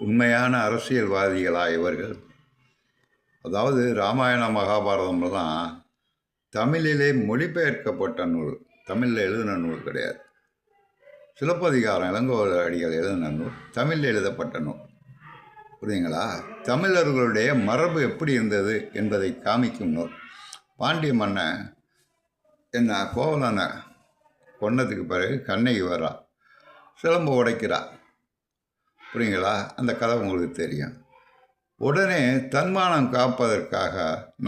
உண்மையான அரசியல்வாதிகளா இவர்கள்? அதாவது ராமாயண மகாபாரதம்லாம் தமிழிலே மொழிபெயர்க்கப்பட்ட நூல், தமிழில் எழுதின நூல் கிடையாது. சிலப்பதிகாரம் இளங்கோவடிகள் எழுதின நூல், தமிழில் எழுதப்பட்ட நூல். புரியுங்களா? தமிழர்களுடைய மரபு எப்படி இருந்தது என்பதை காமிக்கும் நூல். பாண்டிய மன்னன் என்ன கோவலனை கொன்னதுக்கு பிறகு கண்ணகி வரா, சிலம்பு உடைக்கிறா. புரியுங்களா? அந்த கதை உங்களுக்கு தெரியும். உடனே தன்மானம் காப்பதற்காக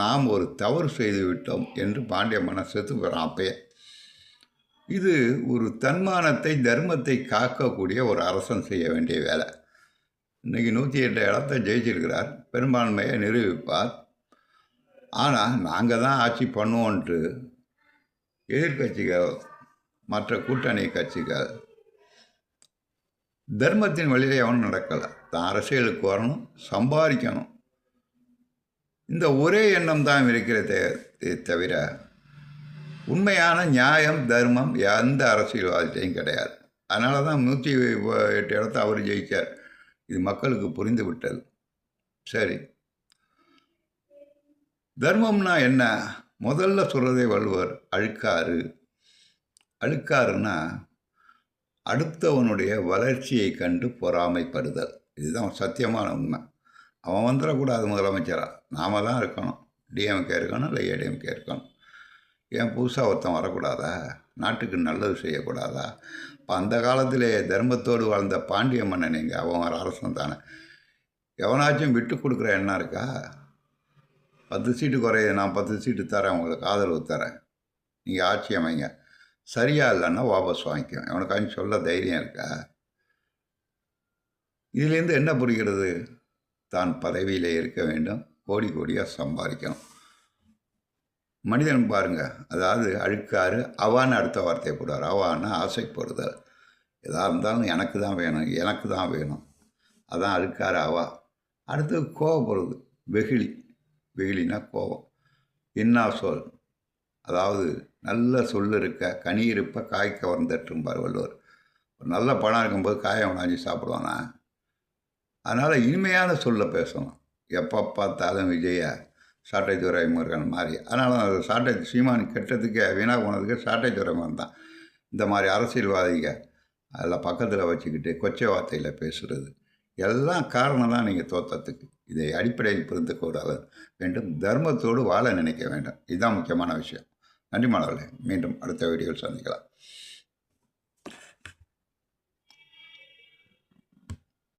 நாம் ஒரு தவறு செய்து விட்டோம் என்று பாண்டிய மன்னன் செத்து போகிறான். அப்பயே இது ஒரு தன்மானத்தை, தர்மத்தை காக்கக்கூடிய ஒரு அரசன் செய்ய வேண்டிய வேலை. இன்றைக்கி 108 இடத்த ஜெயிச்சிருக்கிறார், பெரும்பான்மையை நிரூபிப்பார். ஆனால் நாங்கள் தான் ஆட்சி பண்ணுவோன்ட்டு எதிர்கட்சிகள், மற்ற கூட்டணி கட்சிகள் தர்மத்தின் வழியில் எவனும் நடக்கலை. தான் அரசியலுக்கு வரணும், சம்பாதிக்கணும், இந்த ஒரே எண்ணம் தான் இருக்கிறதே தவிர உண்மையான நியாயம், தர்மம் எந்த அரசியல்வாதிட்டையும் கிடையாது. அதனால தான் 108 இடத்த அவர் ஜெயித்தார். இது மக்களுக்கு புரிந்து விட்டது. சரி, தர்மம்னா என்ன? முதல்ல சொல்கிறதே வள்ளுவர், அழுக்காறு. அழுக்காறுன்னா அடுத்தவனுடைய வளர்ச்சியை கண்டு பொறாமைப்படுதல். இதுதான் சத்தியமான உண்மை. அவன் வந்துடக்கூடாது முதலமைச்சராக, நாம தான் இருக்கணும். டிஎம்கே இருக்கணும், இல்லை ஏடிஎம்கே இருக்கணும். ஏன் புதுசாக ஒருத்தன் வரக்கூடாதா? நாட்டுக்கு நல்லது செய்யக்கூடாதா? இப்போ அந்த காலத்திலே தர்மத்தோடு வாழ்ந்த பாண்டிய மன்னன் எங்கே? அவன் ஒரு அரசன் தானே. எவனாச்சும் விட்டு கொடுக்குற எண்ணம் இருக்கா? 10 சீட்டு குறையுது, நான் 10 சீட்டு தரேன், உங்களுக்கு ஆதரவு தரேன், நீங்கள் ஆட்சி அமைங்க, சரியாக இல்லைன்னா வாபஸ் வாங்கிக்குவேன், எவனுக்காச்சும் சொல்ல தைரியம் இருக்கா? இதுலேருந்து என்ன புரிகிறது? தான் பதவியில் இருக்க வேண்டும், கோடி கோடியாக சம்பாதிக்கணும். மனிதன் பாருங்கள், அதாவது அழுக்காறு. அவான்னு அடுத்த வார்த்தையை போடுவார். அவான்னு ஆசைப்படுதல். எதாக இருந்தாலும் எனக்கு தான் வேணும், எனக்கு தான் வேணும், அதான் அழுக்காறு, அவா. அடுத்தது கோவப்படுறது, வெகுளி. வெகுளினா கோபம். இன்னா சொல், அதாவது நல்ல சொல் இருக்க கனி இருப்ப காய் கவர்ந்தட்டும்பார் வள்ளுவர். ஒரு நல்ல பணம் இருக்கும்போது காயை உணாஞ்சி சாப்பிடுவானா? அதனால் இனிமையான சொல்ல பேசணும். எப்போ பார்த்தாலும் விஜய சாட்டை துறை முருகன் மாதிரி. அதனால் சாட்டை சீமான் கெட்டதுக்கு வீணாக போனதுக்கு சாட்டை துறைமுருகன் தான். இந்த மாதிரி அரசியல்வாதிக அதில் பக்கத்தில் வச்சுக்கிட்டு கொச்சை வார்த்தையில் பேசுகிறது எல்லாம் காரணம் தான் நீங்கள் தோற்றத்துக்கு. இதை அடிப்படையில் புரிந்து கொள்ள வேண்டும். தர்மத்தோடு வாழ நினைக்க வேண்டும். இதுதான் முக்கியமான விஷயம். நன்றி மாணவர்களே, மீண்டும் அடுத்த வீடியோவில் சந்திக்கலாம்.